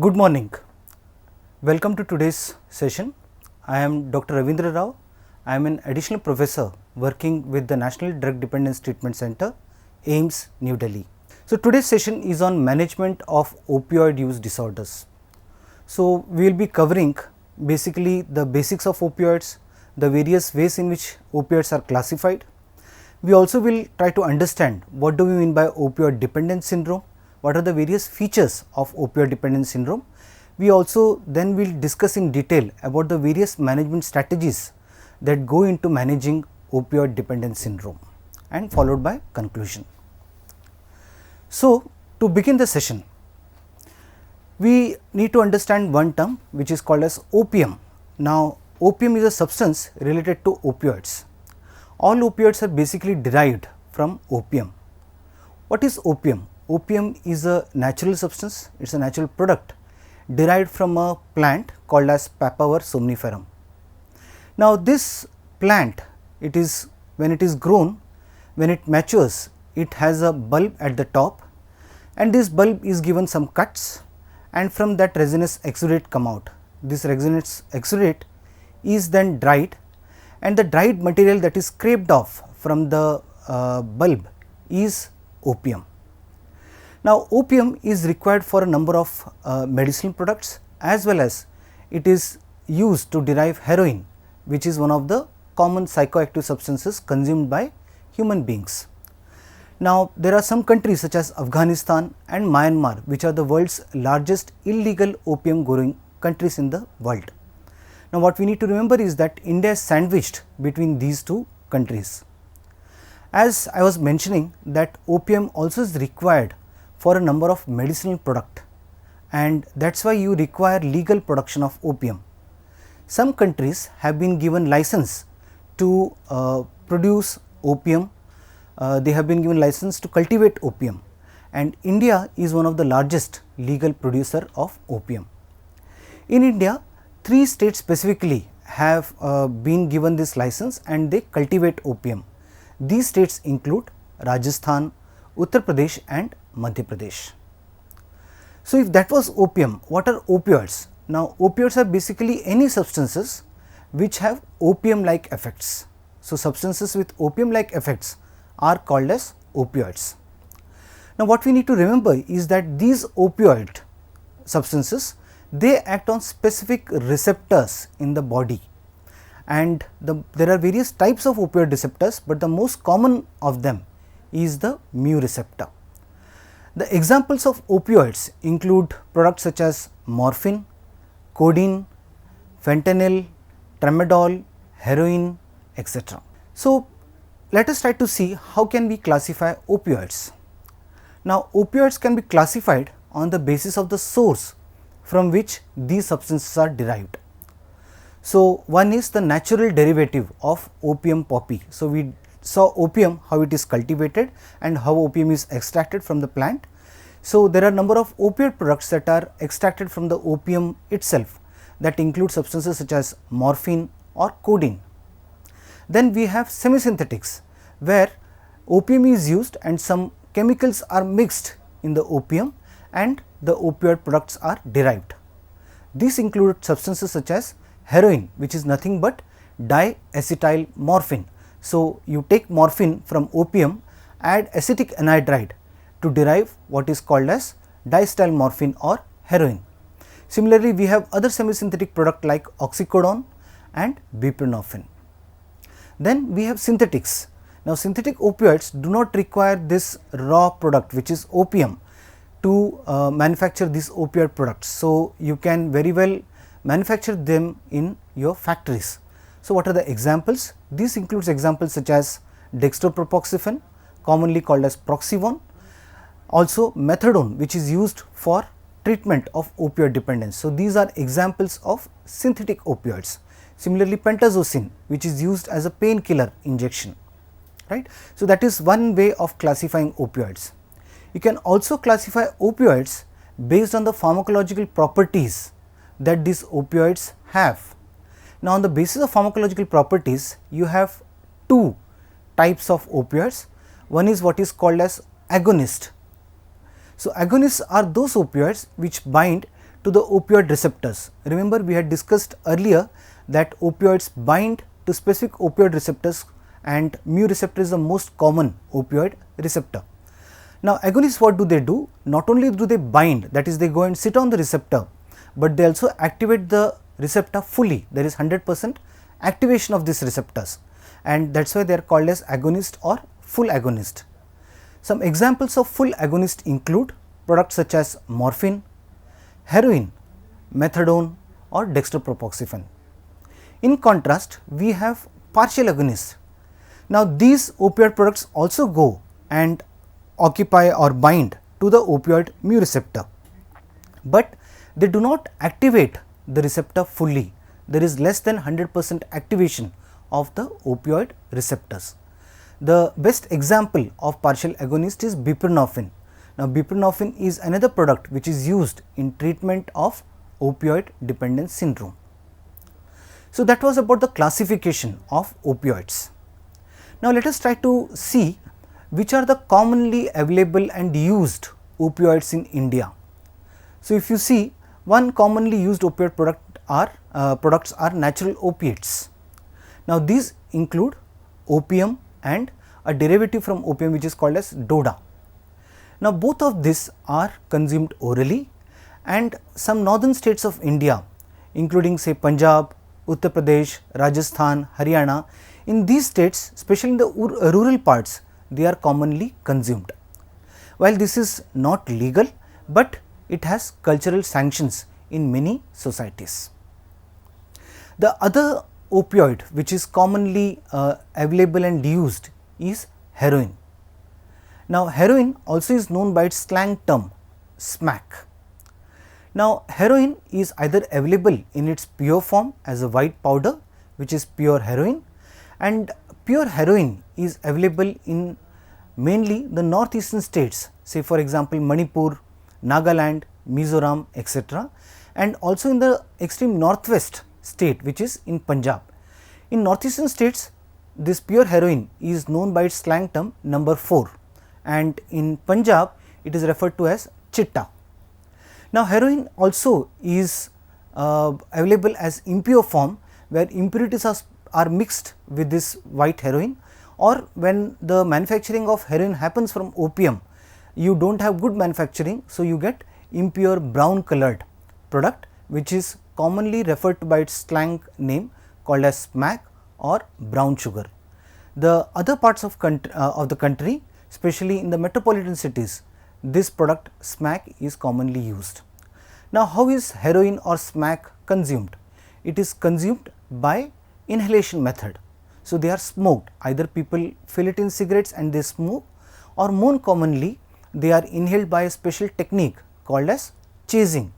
Good morning. Welcome to today's session. I am Dr. Ravindra Rao. I am an additional professor working with the National Drug Dependence Treatment Center, AIIMS, New Delhi. So, today's session is on management of opioid use disorders. So, we will be covering basically the basics of opioids, the various ways in which opioids are classified. We also will try to understand what do we mean by opioid dependence syndrome, what are the various features of opioid dependence syndrome. We also then will discuss in detail about the various management strategies that go into managing opioid dependence syndrome and followed by conclusion. So, to begin the session, we need to understand one term which is called as opium. Now, opium is a substance related to opioids. All opioids are basically derived from opium. What is opium? Opium is a natural substance, it is a natural product derived from a plant called as Papaver somniferum. Now, this plant, when it is grown, when it matures, it has a bulb at the top, and this bulb is given some cuts, and from that resinous exudate come out. This resinous exudate is then dried, and the dried material that is scraped off from the bulb is opium. Now, opium is required for a number of medicinal products, as well as it is used to derive heroin, which is one of the common psychoactive substances consumed by human beings. Now, there are some countries such as Afghanistan and Myanmar, which are the world's largest illegal opium growing countries in the world. Now, what we need to remember is that India is sandwiched between these two countries. As I was mentioning, that opium also is required for a number of medicinal product, and that is why you require legal production of opium. Some countries have been given license to produce opium, they have been given license to cultivate opium, and India is one of the largest legal producer of opium. In India, 3 states specifically have been given this license and they cultivate opium. These states include Rajasthan, Uttar Pradesh and Madhya Pradesh. So, if that was opium, what are opioids? Now, opioids are basically any substances which have opium like effects. So, substances with opium like effects are called as opioids. Now, what we need to remember is that these opioid substances, they act on specific receptors in the body, and there are various types of opioid receptors, but the most common of them is the mu receptor. The examples of opioids include products such as morphine, codeine, fentanyl, tramadol, heroin, etc. So, let us try to see how can we classify opioids. Now, opioids can be classified on the basis of the source from which these substances are derived. So, one is the natural derivative of opium poppy. So, we saw opium, how it is cultivated and how opium is extracted from the plant. So, there are number of opioid products that are extracted from the opium itself, that include substances such as morphine or codeine. Then we have semisynthetics, where opium is used and some chemicals are mixed in the opium and the opioid products are derived. These include substances such as heroin, which is nothing but diacetyl morphine. So, you take morphine from opium, add acetic anhydride to derive what is called as diacetyl morphine or heroin. Similarly, we have other semisynthetic product like oxycodone and buprenorphine. Then we have synthetics. Now, synthetic opioids do not require this raw product, which is opium, to manufacture these opioid products. So, you can very well manufacture them in your factories. So, what are the examples? These includes examples such as dextropropoxifen, commonly called as Proxivon, also methadone, which is used for treatment of opioid dependence. So, these are examples of synthetic opioids. Similarly, pentazocine, which is used as a painkiller injection, right. So, that is one way of classifying opioids. You can also classify opioids based on the pharmacological properties that these opioids have. Now, on the basis of pharmacological properties, you have 2 types of opioids. One is what is called as agonist. So, agonists are those opioids which bind to the opioid receptors. Remember, we had discussed earlier that opioids bind to specific opioid receptors, and mu receptor is the most common opioid receptor. Now, agonists, what do? Not only do they bind, that is they go and sit on the receptor, but they also activate the receptor fully. There is 100% activation of these receptors, and that is why they are called as agonist or full agonist. Some examples of full agonist include products such as morphine, heroin, methadone or dextropropoxifen. In contrast, we have partial agonists. Now, these opioid products also go and occupy or bind to the opioid mu receptor, but they do not activate the receptor fully. There is less than 100% activation of the opioid receptors. The best example of partial agonist is buprenorphine. Now, buprenorphine is another product which is used in treatment of opioid dependence syndrome. So, that was about the classification of opioids. Now, let us try to see which are the commonly available and used opioids in India. So, if you see, one commonly used opioid products are natural opiates. Now, these include opium and a derivative from opium which is called as DODA. Now, both of these are consumed orally, and some northern states of India including say Punjab, Uttar Pradesh, Rajasthan, Haryana, in these states, especially in the rural parts, they are commonly consumed. While this is not legal, but it has cultural sanctions in many societies. The other opioid which is commonly available and used is heroin. Now, heroin also is known by its slang term smack. Now, heroin is either available in its pure form as a white powder, which is pure heroin, and pure heroin is available in mainly the northeastern states, say for example Manipur, Nagaland, Mizoram, etc., and also in the extreme northwest state which is in Punjab. In northeastern states, this pure heroin is known by its slang term number 4, and in Punjab it is referred to as chitta. Now, heroin also is available as impure form, where impurities are mixed with this white heroin, or when the manufacturing of heroin happens from opium, you do not have good manufacturing, so you get impure brown colored product which is commonly referred to by its slang name called as smack or brown sugar. The other parts of the country, especially in the metropolitan cities, this product smack is commonly used. Now, how is heroin or smack consumed? It is consumed by inhalation method. So, they are smoked, either people fill it in cigarettes and they smoke, or more commonly they are inhaled by a special technique called as chasing.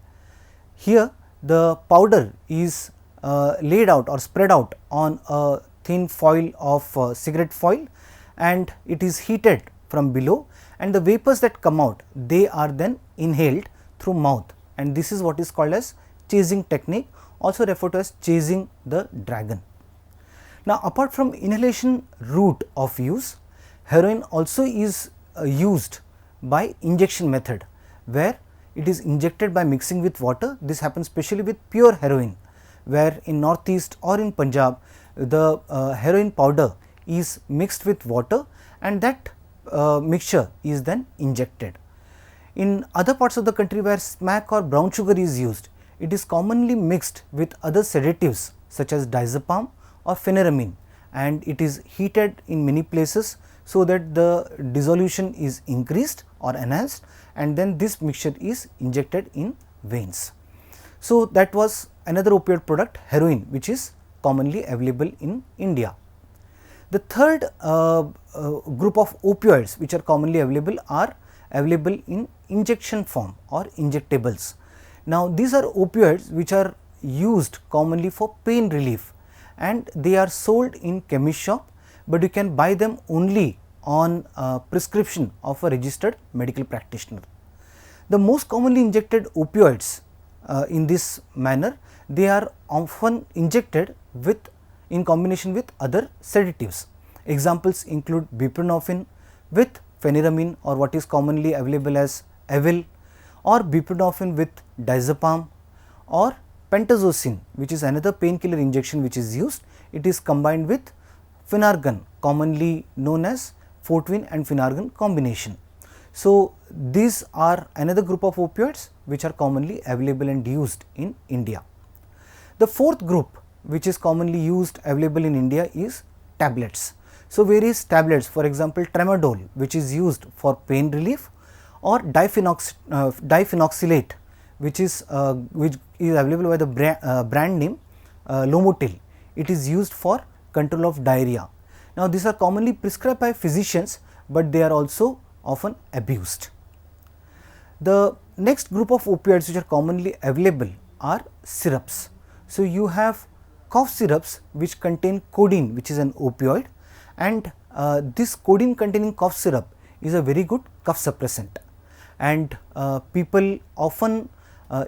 Here the powder is laid out or spread out on a thin foil of cigarette foil, and it is heated from below, and the vapors that come out, they are then inhaled through mouth, and this is what is called as chasing technique, also referred to as chasing the dragon. Now, apart from inhalation route of use, heroin also is used by injection method, where it is injected by mixing with water. This happens specially with pure heroin, where in northeast or in Punjab the heroin powder is mixed with water, and that mixture is then injected. In other parts of the country where smack or brown sugar is used, it is commonly mixed with other sedatives such as diazepam or phenyramine, and it is heated in many places so that the dissolution is increased or enhanced, and then this mixture is injected in veins. So, that was another opioid product, heroin, which is commonly available in India. The third group of opioids which are commonly available are available in injection form or injectables. Now, these are opioids which are used commonly for pain relief, and they are sold in chemist shop, but you can buy them only on prescription of a registered medical practitioner. The most commonly injected opioids in this manner, they are often injected in combination with other sedatives. Examples include buprenorphine with phenyramine, or what is commonly available as Avil, or buprenorphine with diazepam, or pentazocine, which is another painkiller injection which is used. It is combined with Phenargan, commonly known as Fortwin and Phenargan combination. So, these are another group of opioids which are commonly available and used in India. The fourth group which is commonly used available in India is tablets. So, various tablets, for example, tramadol, which is used for pain relief, or diphenoxylate, which is available by the brand name Lomotil. It is used for control of diarrhea. Now, these are commonly prescribed by physicians, but they are also often abused. The next group of opioids which are commonly available are syrups. So, you have cough syrups which contain codeine, which is an opioid, and this codeine containing cough syrup is a very good cough suppressant, and people often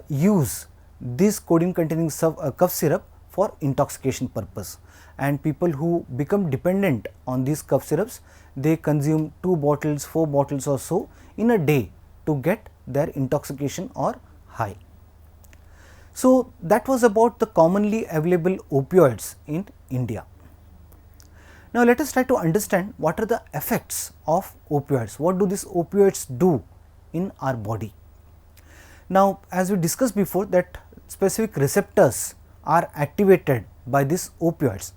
use this codeine containing cough syrup for intoxication purpose, and people who become dependent on these cough syrups, they consume 2 bottles, 4 bottles or so in a day to get their intoxication or high. So, that was about the commonly available opioids in India. Now, let us try to understand what are the effects of opioids. What do these opioids do in our body? Now, as we discussed before, that specific receptors are activated by these opioids.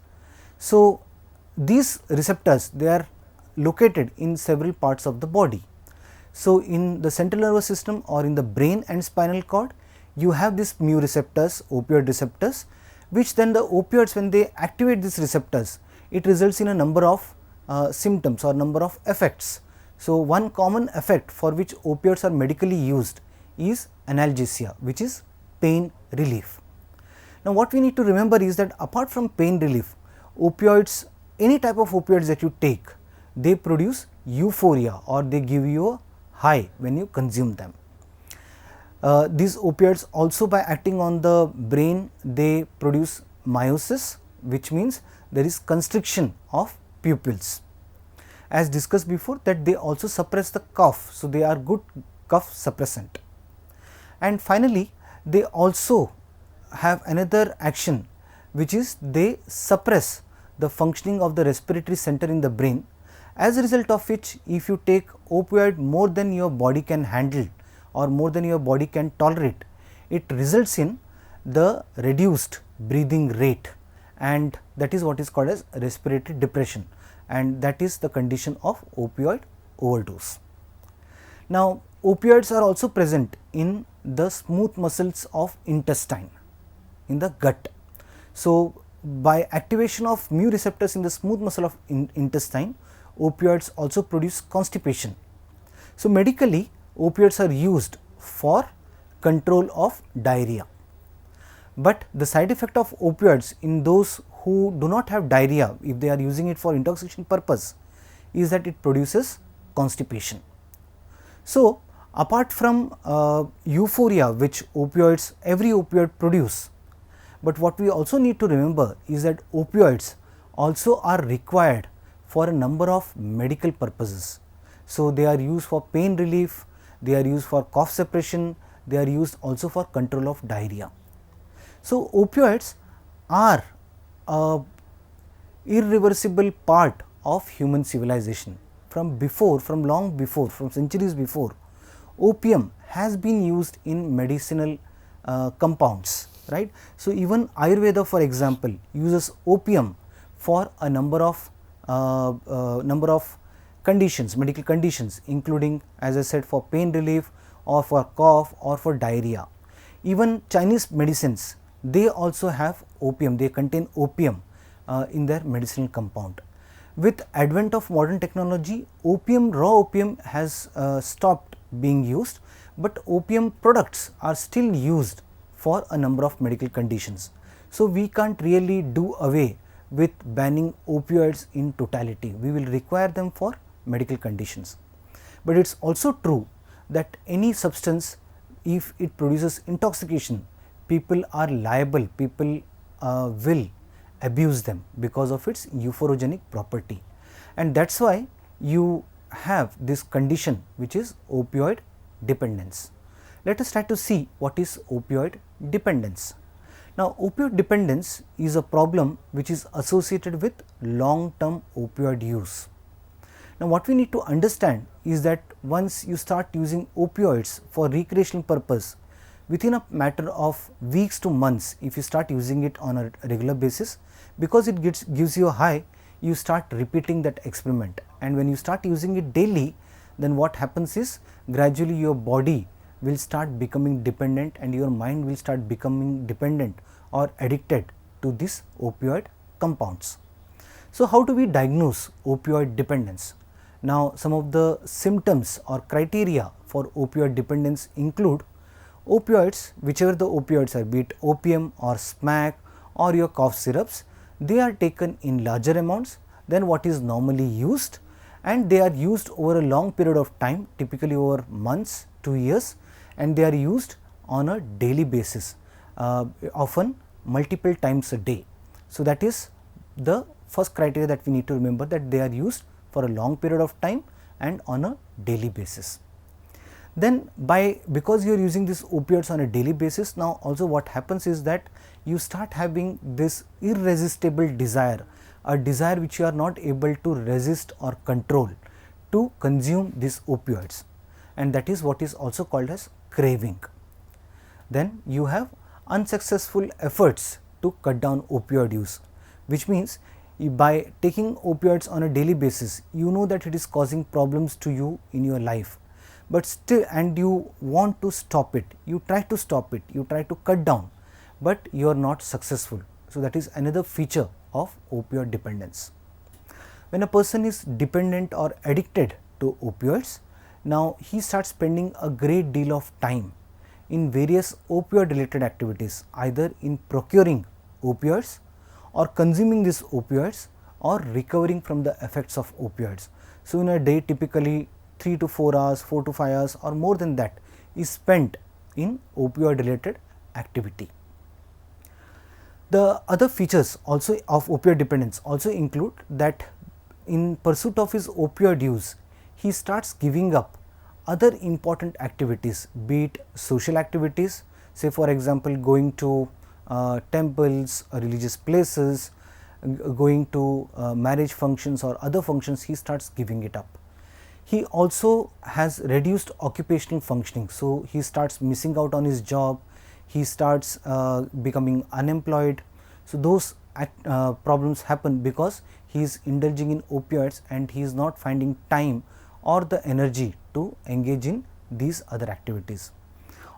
So, these receptors, they are located in several parts of the body. So, in the central nervous system or in the brain and spinal cord, you have these mu receptors, opioid receptors, which then the opioids, when they activate these receptors, it results in a number of symptoms or number of effects. So, one common effect for which opioids are medically used is analgesia, which is pain relief. Now, what we need to remember is that apart from pain relief, opioids, any type of opioids that you take, they produce euphoria or they give you a high when you consume them. These opioids also, by acting on the brain, they produce meiosis, which means there is constriction of pupils. As discussed before, that they also suppress the cough, so they are good cough suppressant. And finally, they also have another action, which is they suppress the functioning of the respiratory center in the brain, as a result of which, if you take opioid more than your body can handle or more than your body can tolerate, it results in the reduced breathing rate, and that is what is called as respiratory depression, and that is the condition of opioid overdose. Now, opioids are also present in the smooth muscles of intestine, in the gut. So, by activation of mu receptors in the smooth muscle of intestine, opioids also produce constipation. So, medically, opioids are used for control of diarrhea, but the side effect of opioids in those who do not have diarrhea, if they are using it for intoxication purpose, is that it produces constipation. So, apart from euphoria which opioids, every opioid produce, but what we also need to remember is that opioids also are required for a number of medical purposes. So, they are used for pain relief, they are used for cough suppression, they are used also for control of diarrhea. So, opioids are a irreversible part of human civilization. From long before, from centuries before, opium has been used in medicinal compounds, right. So, even Ayurveda, for example, uses opium for a number of conditions, medical conditions, including, as I said, for pain relief or for cough or for diarrhea. Even Chinese medicines, they also have opium, they contain opium in their medicinal compound. With advent of modern technology, opium, raw opium has stopped being used, but opium products are still used for a number of medical conditions. So, we can't really do away with banning opioids in totality, we will require them for medical conditions. But it is also true that any substance, if it produces intoxication, people are liable, people will abuse them because of its euphorogenic property, and that is why you have this condition which is opioid dependence. let us try to see what is opioid dependence. Now, opioid dependence is a problem which is associated with long term opioid use. Now, what we need to understand is that once you start using opioids for recreational purpose, within a matter of weeks to months, if you start using it on a regular basis, because it gives you a high, you start repeating that experiment, and when you start using it daily, then what happens is gradually your body will start becoming dependent and your mind will start becoming dependent or addicted to these opioid compounds. So, how do we diagnose opioid dependence? Now, some of the symptoms or criteria for opioid dependence include opioids, whichever the opioids are, be it opium or smack or your cough syrups, they are taken in larger amounts than what is normally used, and they are used over a long period of time, typically over months to years, and they are used on a daily basis, often multiple times a day. So, that is the first criteria that we need to remember, that they are used for a long period of time and on a daily basis. Then because you are using these opioids on a daily basis, now also what happens is that you start having this irresistible desire, a desire which you are not able to resist or control to consume these opioids, and that is what is also called as craving. Then you have unsuccessful efforts to cut down opioid use, which means by taking opioids on a daily basis, you know that it is causing problems to you in your life, but still, and you want to stop it, you try to stop it, you try to cut down, but you are not successful. So, that is another feature of opioid dependence. When a person is dependent or addicted to opioids, now he starts spending a great deal of time in various opioid related activities, either in procuring opioids or consuming these opioids or recovering from the effects of opioids. So, in a day typically 3 to 4 hours, 4 to 5 hours or more than that is spent in opioid related activity. The other features also of opioid dependence also include that in pursuit of his opioid use, he starts giving up other important activities, be it social activities, say for example going to temples or religious places, going to marriage functions or other functions, he starts giving it up. He also has reduced occupational functioning, so he starts missing out on his job, he starts becoming unemployed. So, those problems happen because he is indulging in opioids and he is not finding time or the energy to engage in these other activities.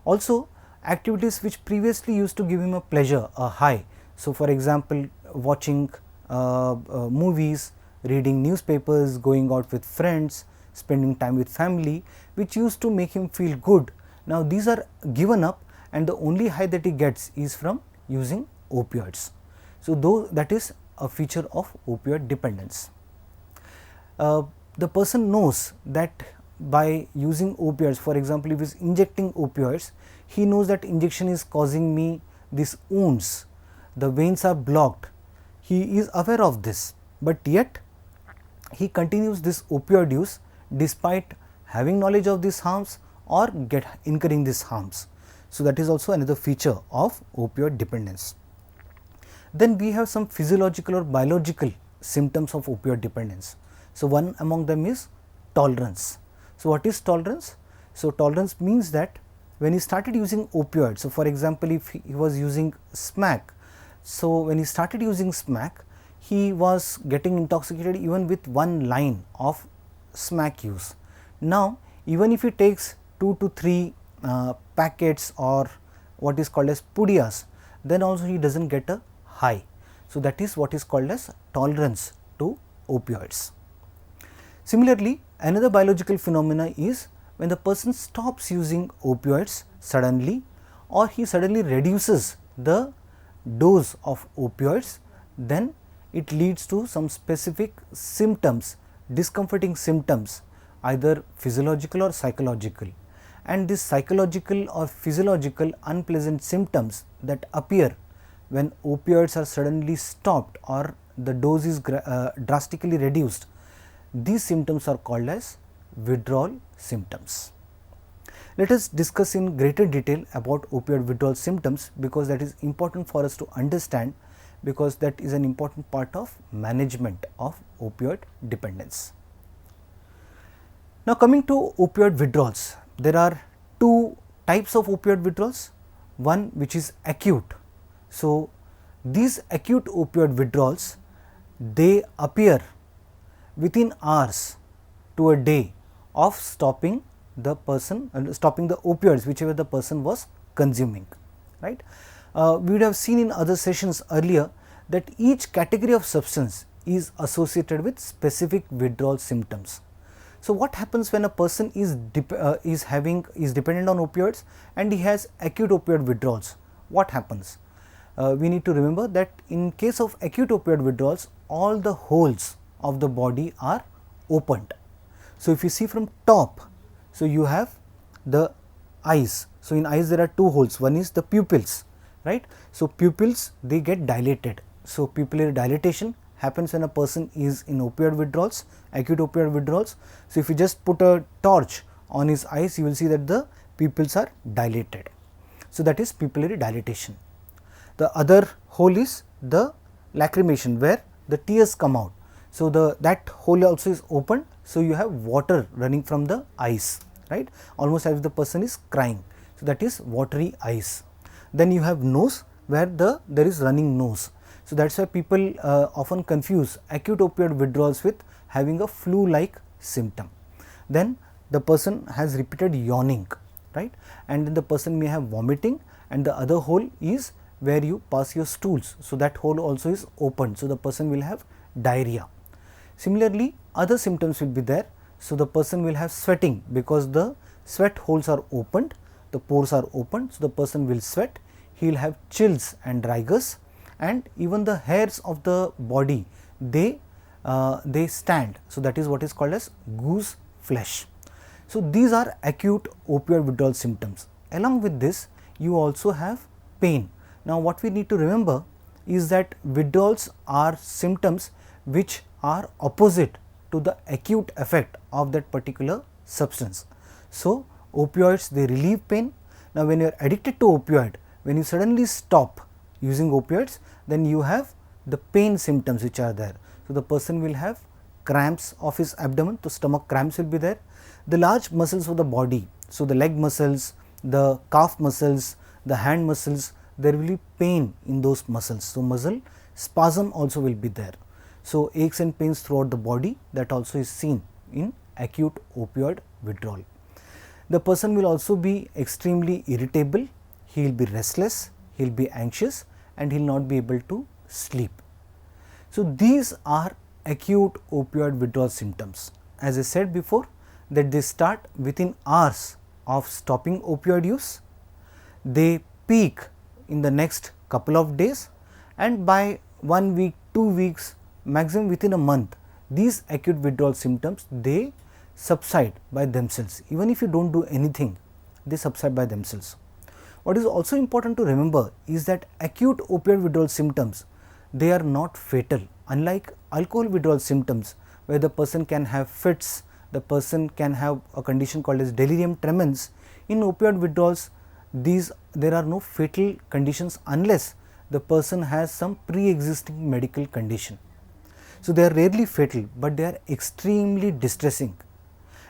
Also, activities which previously used to give him a pleasure, a high. So, for example, watching movies, reading newspapers, going out with friends, spending time with family, which used to make him feel good. Now, these are given up and the only high that he gets is from using opioids. So, though that is a feature of opioid dependence. The person knows that by using opioids, for example, if he is injecting opioids, he knows that injection is causing me these wounds, the veins are blocked, he is aware of this, but yet he continues this opioid use despite having knowledge of these harms or incurring these harms. So, that is also another feature of opioid dependence. Then we have some physiological or biological symptoms of opioid dependence. So, one among them is tolerance. So, what is tolerance? So, tolerance means that when he started using opioids, so for example, if he was using smack, so when he started using smack, he was getting intoxicated even with one line of smack use. Now, even if he takes 2 to 3 packets or what is called as pudiyas, then also he does not get a high. So, that is what is called as tolerance to opioids. Similarly, another biological phenomena is when the person stops using opioids suddenly or he suddenly reduces the dose of opioids, then it leads to some specific symptoms, discomforting symptoms, either physiological or psychological, and these psychological or physiological unpleasant symptoms that appear when opioids are suddenly stopped or the dose is drastically reduced, these symptoms are called as withdrawal symptoms. Let us discuss in greater detail about opioid withdrawal symptoms, because that is important for us to understand, because that is an important part of management of opioid dependence. Now, coming to opioid withdrawals, there are two types of opioid withdrawals, one which is acute. So, these acute opioid withdrawals, they appear within hours to a day of stopping the person, stopping the opioids whichever the person was consuming, right. We would have seen in other sessions earlier that each category of substance is associated with specific withdrawal symptoms. So, what happens when a person is dependent on opioids and he has acute opioid withdrawals? What happens? We need to remember that in case of acute opioid withdrawals, all the holes of the body are opened. So, if you see from top, so you have the eyes. So, in eyes there are two holes, one is the pupils, right. So, pupils, they get dilated. So, pupillary dilatation happens when a person is in opioid withdrawals, acute opioid withdrawals. So, if you just put a torch on his eyes, you will see that the pupils are dilated. So, that is pupillary dilatation. The other hole is the lacrimation, where the tears come out. So, that hole also is open. So, you have water running from the eyes, right, almost as if the person is crying. So, that is watery eyes. Then you have nose, where there is running nose. So, that is why people often confuse acute opioid withdrawals with having a flu-like symptom. Then the person has repeated yawning, right, and then the person may have vomiting, and the other hole is where you pass your stools. So, that hole also is open. So, the person will have diarrhea. Similarly, other symptoms will be there. So, the person will have sweating, because the sweat holes are opened, the pores are opened. So, the person will sweat, he will have chills and rigors, and even the hairs of the body, they stand. So, that is what is called as goose flesh. So, these are acute opioid withdrawal symptoms. Along with this, you also have pain. Now, what we need to remember is that withdrawals are symptoms which are opposite to the acute effect of that particular substance. So, opioids, they relieve pain. Now, when you are addicted to opioid, when you suddenly stop using opioids, then you have the pain symptoms which are there. So, the person will have cramps of his abdomen, so stomach cramps will be there. The large muscles of the body, so the leg muscles, the calf muscles, the hand muscles, there will be pain in those muscles. So, muscle spasm also will be there. So, aches and pains throughout the body, that also is seen in acute opioid withdrawal. The person will also be extremely irritable, he will be restless, he will be anxious, and he will not be able to sleep. So, these are acute opioid withdrawal symptoms. As I said before, that they start within hours of stopping opioid use, they peak in the next couple of days, and by 1 week, 2 weeks, maximum within a month, these acute withdrawal symptoms, they subside by themselves. Even if you do not do anything, they subside by themselves. What is also important to remember is that acute opioid withdrawal symptoms, they are not fatal. Unlike alcohol withdrawal symptoms, where the person can have fits, the person can have a condition called as delirium tremens, in opioid withdrawals, there are no fatal conditions unless the person has some pre-existing medical condition. So, they are rarely fatal, but they are extremely distressing.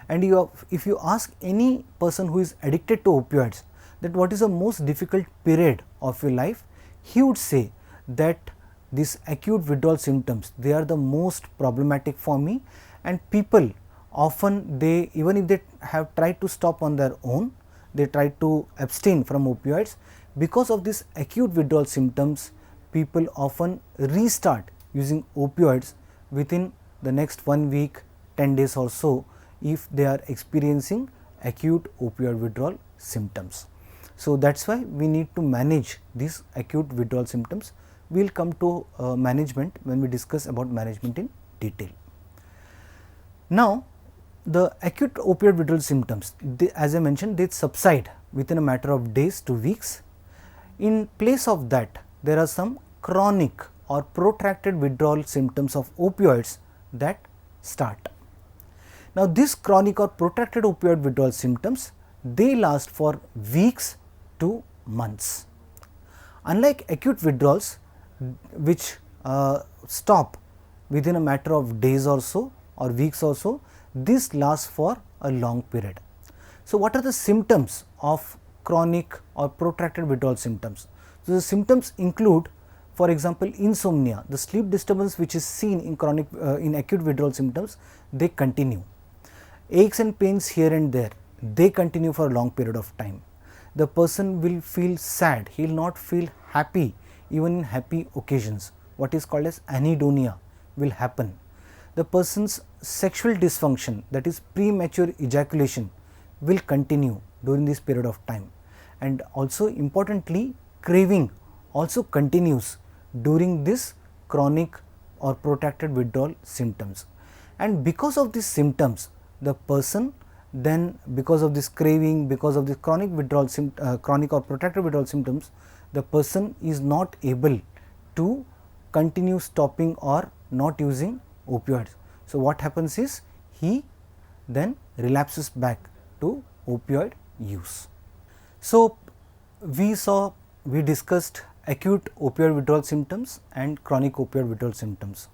And if you ask any person who is addicted to opioids that what is the most difficult period of your life, he would say that these acute withdrawal symptoms, they are the most problematic for me, and people often, they even if they have tried to stop on their own, they try to abstain from opioids, because of this acute withdrawal symptoms, people often restart using opioids within the next 1 week, 10 days or so, if they are experiencing acute opioid withdrawal symptoms. So, that is why we need to manage these acute withdrawal symptoms. We will come to management when we discuss about management in detail. Now, the acute opioid withdrawal symptoms, as I mentioned, they subside within a matter of days to weeks. In place of that, there are some chronic or protracted withdrawal symptoms of opioids that start. Now, these chronic or protracted opioid withdrawal symptoms, they last for weeks to months. Unlike acute withdrawals which stop within a matter of days or so or weeks or so, this lasts for a long period. So, what are the symptoms of chronic or protracted withdrawal symptoms? So, the symptoms include, for example, insomnia, the sleep disturbance which is seen in chronic in acute withdrawal symptoms, they continue. Aches and pains here and there, they continue for a long period of time. The person will feel sad, he will not feel happy even in happy occasions. What is called as anhedonia will happen. The person's sexual dysfunction, that is premature ejaculation, will continue during this period of time, and also importantly craving also continues during this chronic or protracted withdrawal symptoms. And because of these symptoms, the person then, because of this craving, because of this chronic withdrawal chronic or protracted withdrawal symptoms, the person is not able to continue stopping or not using opioids. So, what happens is he then relapses back to opioid use. So, we discussed acute opioid withdrawal symptoms and chronic opioid withdrawal symptoms.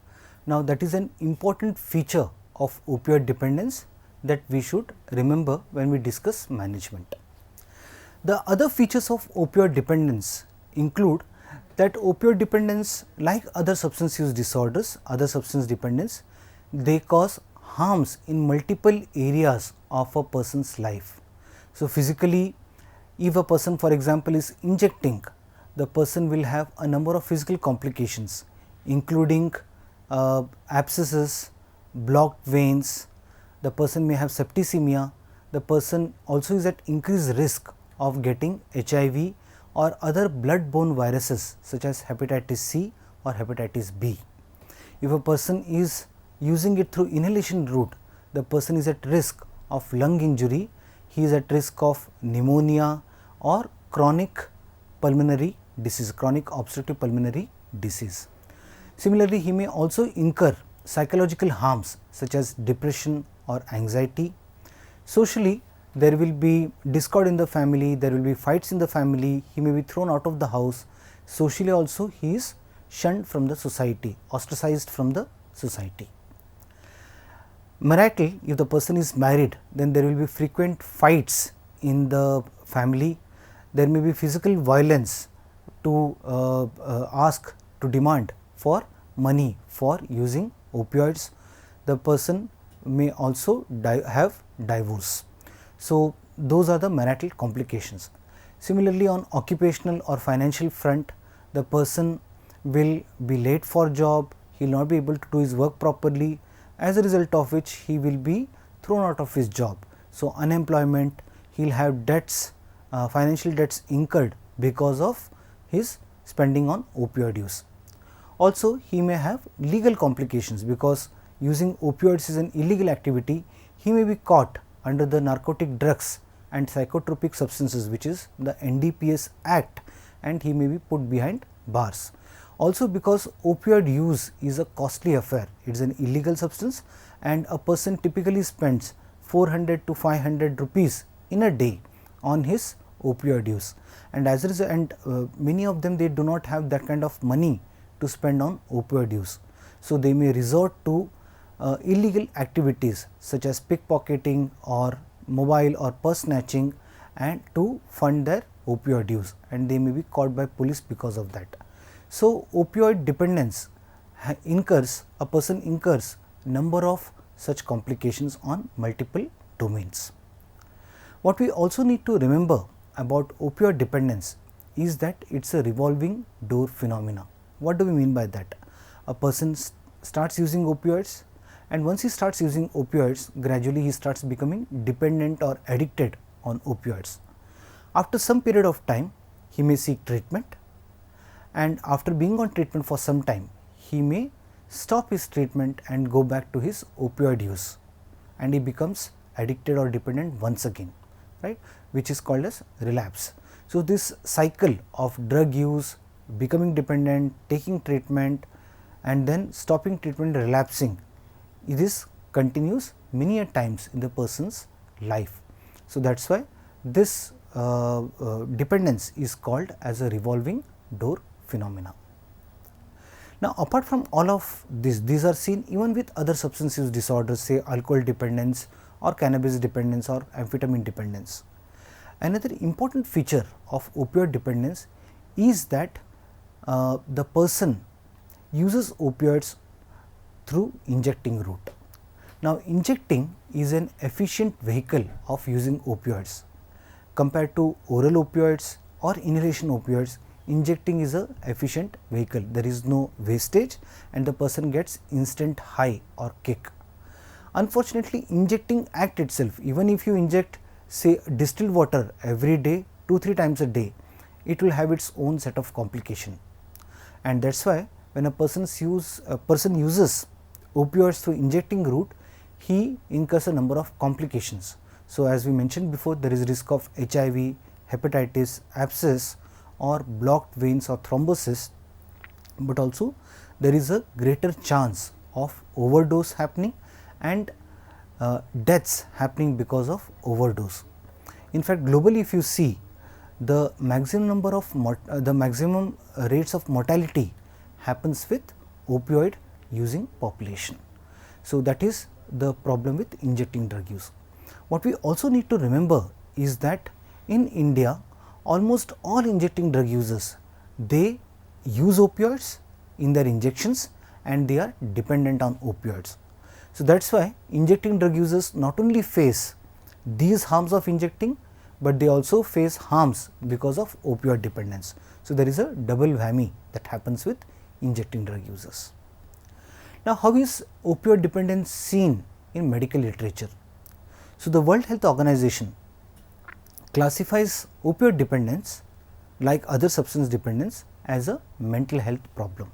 Now, that is an important feature of opioid dependence that we should remember when we discuss management. The other features of opioid dependence include that opioid dependence, like other substance use disorders, other substance dependence, they cause harms in multiple areas of a person's life. So, physically, if a person, for example, is injecting, the person will have a number of physical complications including abscesses, blocked veins, the person may have septicemia, the person also is at increased risk of getting HIV or other blood-borne viruses such as hepatitis C or hepatitis B. If a person is using it through inhalation route, the person is at risk of lung injury, he is at risk of pneumonia or chronic pulmonary disease, chronic obstructive pulmonary disease. Similarly, he may also incur psychological harms such as depression or anxiety. Socially, there will be discord in the family, there will be fights in the family, he may be thrown out of the house. Socially also he is shunned from the society, ostracized from the society. Marital, if the person is married, then there will be frequent fights in the family, there may be physical violence to ask, to demand for money for using opioids. The person may also have divorce. So, those are the marital complications. Similarly, on occupational or financial front, the person will be late for job, he will not be able to do his work properly, as a result of which he will be thrown out of his job. So, unemployment, he will have debts, financial debts incurred because of his spending on opioid use. Also, he may have legal complications because using opioids is an illegal activity, he may be caught under the Narcotic Drugs and Psychotropic Substances, which is the NDPS Act, and he may be put behind bars. Also, because opioid use is a costly affair, it is an illegal substance and a person typically spends 400 to 500 rupees in a day on his opioid use, and as a result, and many of them, they do not have that kind of money to spend on opioid use. So, they may resort to illegal activities such as pickpocketing or mobile or purse snatching and to fund their opioid use, and they may be caught by police because of that. So, opioid dependence a person incurs number of such complications on multiple domains. What we also need to remember about opioid dependence is that it is a revolving door phenomena. What do we mean by that? A person starts using opioids, and once he starts using opioids, gradually he starts becoming dependent or addicted on opioids. After some period of time, he may seek treatment, and after being on treatment for some time, he may stop his treatment and go back to his opioid use, and he becomes addicted or dependent once again, right, which is called as relapse. So, this cycle of drug use, becoming dependent, taking treatment and then stopping treatment, relapsing, this continues many a times in the person's life. So, that is why this dependence is called as a revolving door phenomena. Now, apart from all of this, these are seen even with other substance use disorders, say alcohol dependence or cannabis dependence or amphetamine dependence. Another important feature of opioid dependence is that the person uses opioids through injecting route. Now, injecting is an efficient vehicle of using opioids. Compared to oral opioids or inhalation opioids, injecting is an efficient vehicle. There is no wastage and the person gets instant high or kick. Unfortunately, injecting act itself, even if you inject say distilled water every day 2-3 times a day, it will have its own set of complication. And that is why when a person uses opioids through injecting route, he incurs a number of complications. So, as we mentioned before, there is risk of HIV, hepatitis, abscess or blocked veins or thrombosis, but also there is a greater chance of overdose happening and deaths happening because of overdose. In fact, globally if you see, the maximum rates of mortality happens with opioid using population. So, that is the problem with injecting drug use. What we also need to remember is that in India, almost all injecting drug users, they use opioids in their injections and they are dependent on opioids. So, that is why injecting drug users not only face these harms of injecting, but they also face harms because of opioid dependence. So, there is a double whammy that happens with injecting drug users. Now, how is opioid dependence seen in medical literature? So, the World Health Organization classifies opioid dependence like other substance dependence as a mental health problem.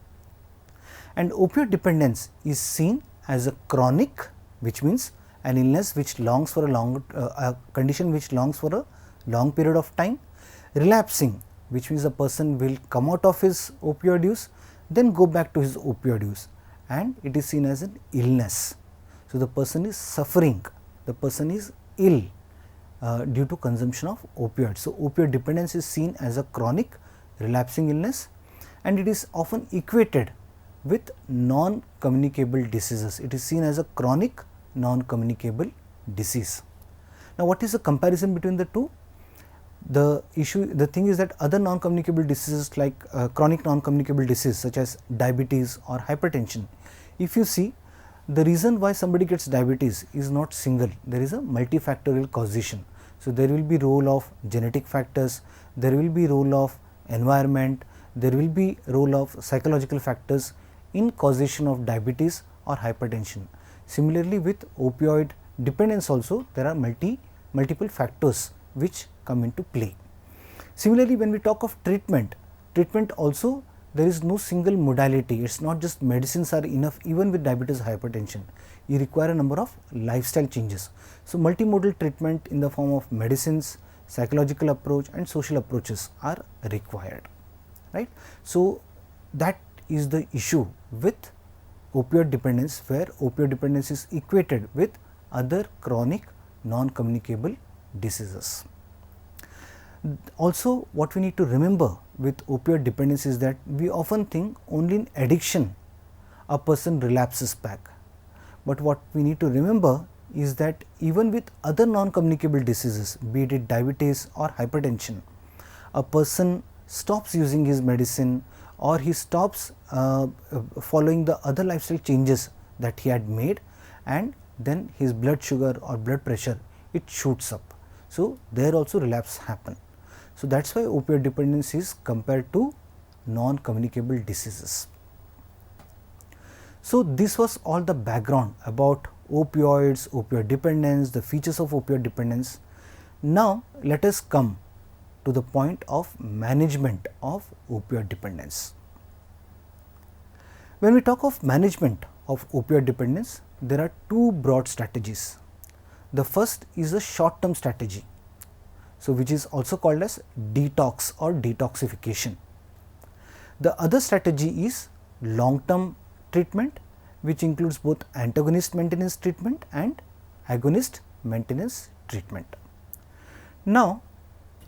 And opioid dependence is seen as a chronic, which means an illness which longs for a condition which longs for a long period of time, relapsing, which means a person will come out of his opioid use, then go back to his opioid use, and it is seen as an illness. So, the person is suffering, the person is ill due to consumption of opioids. So, opioid dependence is seen as a chronic relapsing illness and it is often equated with non-communicable diseases. It is seen as a chronic non-communicable disease. Now, what is the comparison between the two? The thing is that other non-communicable diseases like chronic non-communicable disease such as diabetes or hypertension, if you see, the reason why somebody gets diabetes is not single, there is a multifactorial causation. So, there will be role of genetic factors, there will be role of environment, there will be role of psychological factors in causation of diabetes or hypertension. Similarly, with opioid dependence also there are multiple factors which come into play. Similarly, when we talk of treatment also there is no single modality, it is not just medicines are enough. Even with diabetes hypertension, you require a number of lifestyle changes. So, multimodal treatment in the form of medicines, psychological approach and social approaches are required, right. So, that is the issue with opioid dependence, where opioid dependence is equated with other chronic non-communicable diseases. Also, what we need to remember with opioid dependence is that we often think only in addiction a person relapses back, but what we need to remember is that even with other non-communicable diseases, be it diabetes or hypertension, a person stops using his medicine or he stops following the other lifestyle changes that he had made, and then his blood sugar or blood pressure, it shoots up. So, there also relapse happen. So, that is why opioid dependence is compared to non-communicable diseases. So, this was all the background about opioids, opioid dependence, the features of opioid dependence. Now, let us come to the point of management of opioid dependence. When we talk of management of opioid dependence, there are two broad strategies. The first is a short term strategy, so which is also called as detox or detoxification. The other strategy is long term treatment, which includes both antagonist maintenance treatment and agonist maintenance treatment. Now,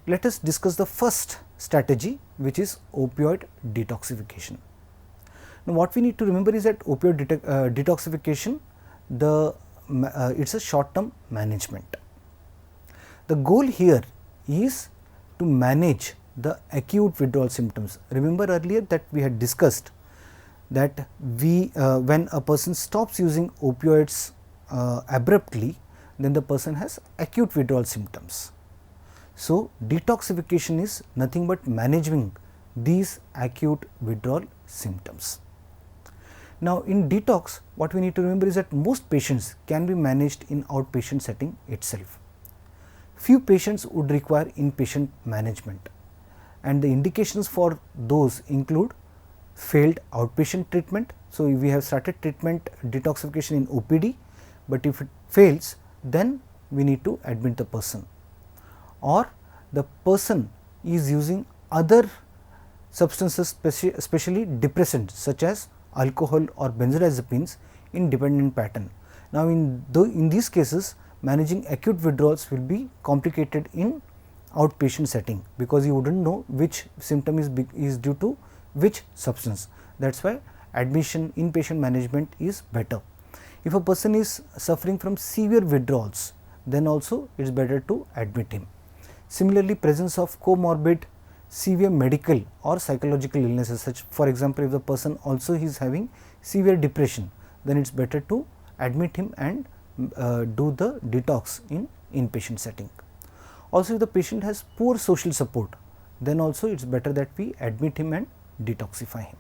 let us discuss the first strategy, which is opioid detoxification. Now, what we need to remember is that opioid detoxification, it's a short term management. The goal here is to manage the acute withdrawal symptoms. Remember earlier that we had discussed that when a person stops using opioids abruptly, then the person has acute withdrawal symptoms. So, detoxification is nothing but managing these acute withdrawal symptoms. Now, in detox, what we need to remember is that most patients can be managed in outpatient setting itself. Few patients would require inpatient management, and the indications for those include failed outpatient treatment. So, we have started treatment detoxification in OPD, but if it fails, then we need to admit the person, or the person is using other substances, especially depressants such as alcohol or benzodiazepines in dependent pattern. Now, in these cases, managing acute withdrawals will be complicated in outpatient setting, because you would not know which symptom is due to which substance. That is why admission, inpatient management is better. If a person is suffering from severe withdrawals, then also it is better to admit him. Similarly, presence of comorbid severe medical or psychological illnesses, such for example, if the person also is having severe depression, then it is better to admit him and do the detox in inpatient setting. Also, if the patient has poor social support, then also it is better that we admit him and detoxify him.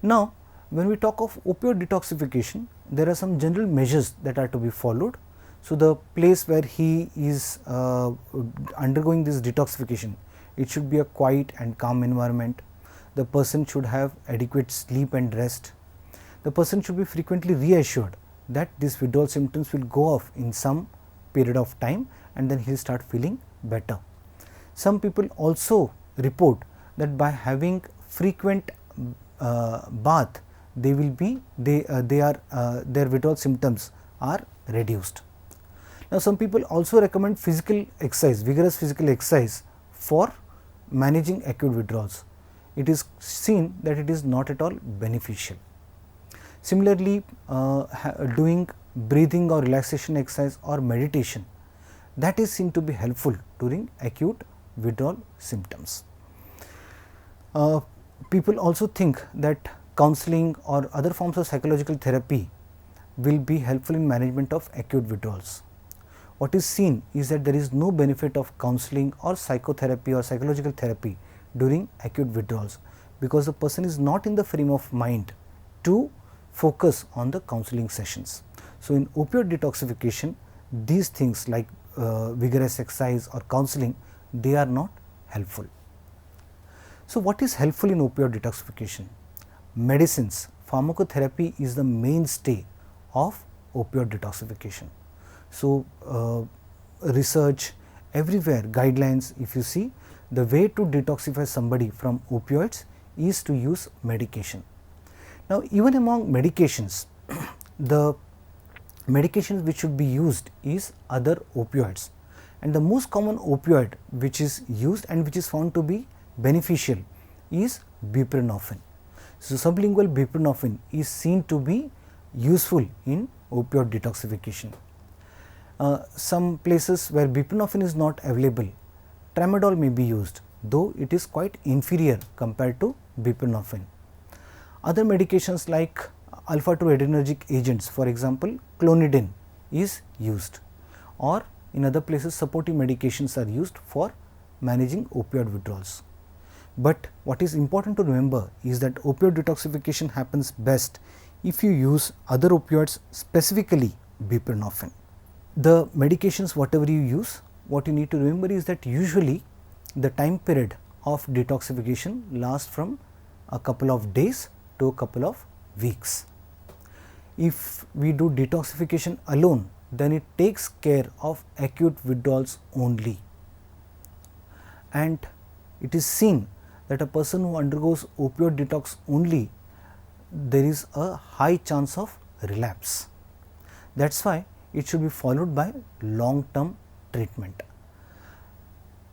Now, when we talk of opioid detoxification, there are some general measures that are to be followed. So, the place where he is undergoing this detoxification, it should be a quiet and calm environment. The person should have adequate sleep and rest. The person should be frequently reassured that these withdrawal symptoms will go off in some period of time, and then he will start feeling better. Some people also report that by having frequent bath, their withdrawal symptoms are reduced. Now, some people also recommend physical exercise, vigorous physical exercise for managing acute withdrawals. It is seen that it is not at all beneficial. Similarly, doing breathing or relaxation exercise or meditation, that is seen to be helpful during acute withdrawal symptoms. People also think that counseling or other forms of psychological therapy will be helpful in management of acute withdrawals. What is seen is that there is no benefit of counseling or psychotherapy or psychological therapy during acute withdrawals, because the person is not in the frame of mind to focus on the counseling sessions. So, in opioid detoxification, these things like vigorous exercise or counseling, they are not helpful. So, what is helpful in opioid detoxification? Medicines, pharmacotherapy is the mainstay of opioid detoxification. So, research everywhere, guidelines, if you see, the way to detoxify somebody from opioids is to use medication. Now, even among medications, the medications which should be used is other opioids, and the most common opioid which is used and which is found to be beneficial is buprenorphine. So, sublingual buprenorphine is seen to be useful in opioid detoxification. Some places where buprenorphine is not available, tramadol may be used, though it is quite inferior compared to buprenorphine. Other medications like alpha 2 adrenergic agents, for example, clonidine is used, or in other places supportive medications are used for managing opioid withdrawals. But what is important to remember is that opioid detoxification happens best if you use other opioids, specifically buprenorphine. The medications whatever you use, what you need to remember is that usually the time period of detoxification lasts from a couple of days to a couple of weeks. If we do detoxification alone, then it takes care of acute withdrawals only, and it is seen that a person who undergoes opioid detox only, there is a high chance of relapse. That is why it should be followed by long term treatment.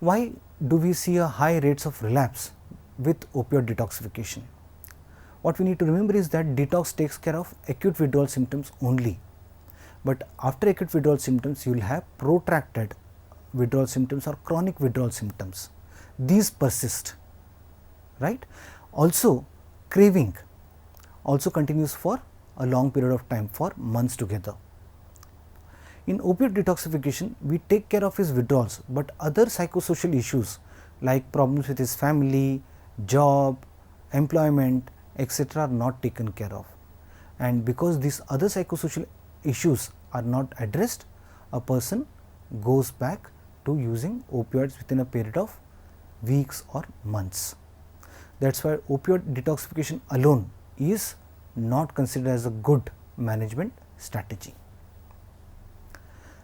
Why do we see a high rates of relapse with opioid detoxification? What we need to remember is that detox takes care of acute withdrawal symptoms only, but after acute withdrawal symptoms you will have protracted withdrawal symptoms or chronic withdrawal symptoms. These persist, right? Also, craving also continues for a long period of time, for months together. In opioid detoxification, we take care of his withdrawals, but other psychosocial issues like problems with his family, job, employment, etc. are not taken care of. And because these other psychosocial issues are not addressed, a person goes back to using opioids within a period of weeks or months. That is why opioid detoxification alone is not considered as a good management strategy.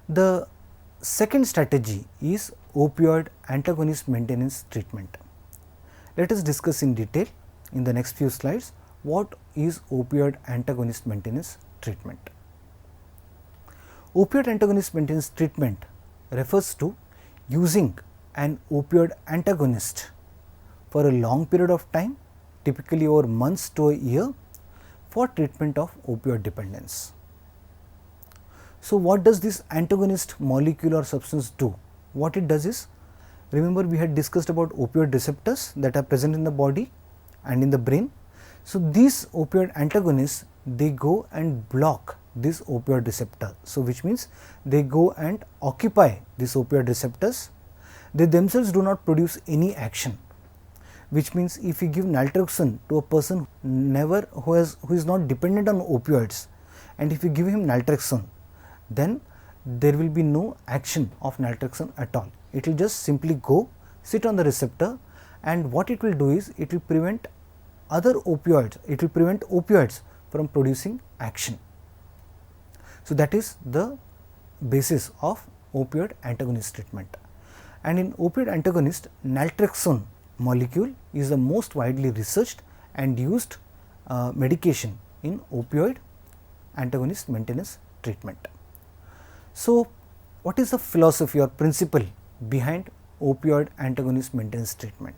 The second strategy is opioid antagonist maintenance treatment. Let us discuss in detail in the next few slides what is opioid antagonist maintenance treatment. Opioid antagonist maintenance treatment refers to using an opioid antagonist for a long period of time, typically over months to a year, for treatment of opioid dependence. So, what does this antagonist molecule or substance do? What it does is, remember we had discussed about opioid receptors that are present in the body and in the brain. So, these opioid antagonists, they go and block this opioid receptor. So, which means they go and occupy these opioid receptors. They themselves do not produce any action, which means if you give naltrexone to a person who is not dependent on opioids, and if you give him naltrexone, then there will be no action of naltrexone at all. It will just simply go sit on the receptor, and what it will do is it will prevent other opioids, it will prevent opioids from producing action. So, that is the basis of opioid antagonist treatment. And in opioid antagonist, naltrexone molecule is the most widely researched and used medication in opioid antagonist maintenance treatment. So, what is the philosophy or principle behind opioid antagonist maintenance treatment?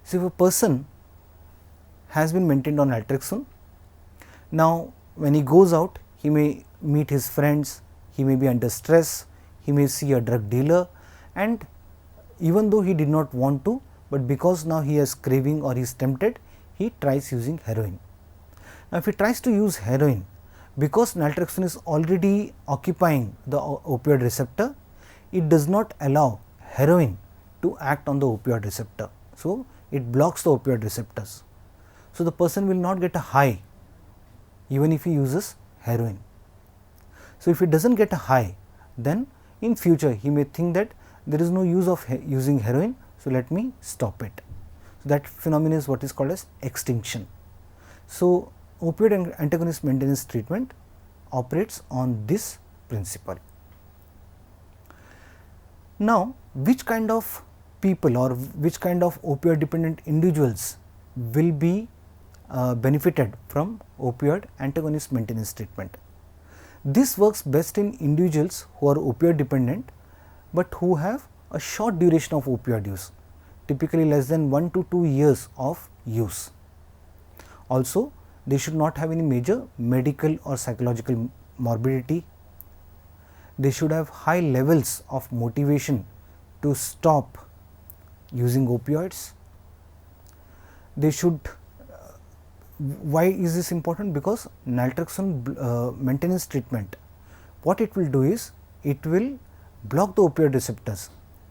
So, if a person has been maintained on naltrexone, now when he goes out, he may meet his friends, he may be under stress, he may see a drug dealer, and even though he did not want to, but because now he has craving or he is tempted, he tries using heroin. Now, if he tries to use heroin, because naltrexone is already occupying the opioid receptor, it does not allow heroin to act on the opioid receptor. So, it blocks the opioid receptors. So, the person will not get a high even if he uses heroin. So, if he does not get a high, then in future he may think that there is no use of using heroin, so let me stop it. So, that phenomenon is what is called as extinction. So, opioid antagonist maintenance treatment operates on this principle. Now, which kind of people or which kind of opioid dependent individuals will be benefited from opioid antagonist maintenance treatment? This works best in individuals who are opioid dependent, but who have a short duration of opioid use, typically less than 1 to 2 years of use. Also, they should not have any major medical or psychological morbidity. They should have high levels of motivation to stop using opioids. They should, why is this important? Because naltrexone maintenance treatment, what it will do is, it will block the opioid receptors,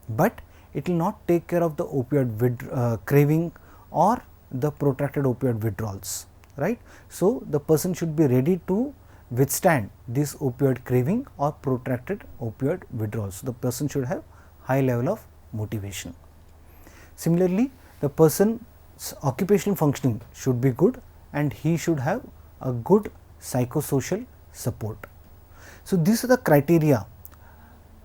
but it will not take care of the opioid craving or the protracted opioid withdrawals, right. So, the person should be ready to withstand this opioid craving or protracted opioid withdrawals. The person should have high level of motivation. Similarly, the person's occupational functioning should be good, and he should have a good psychosocial support. So, these are the criteria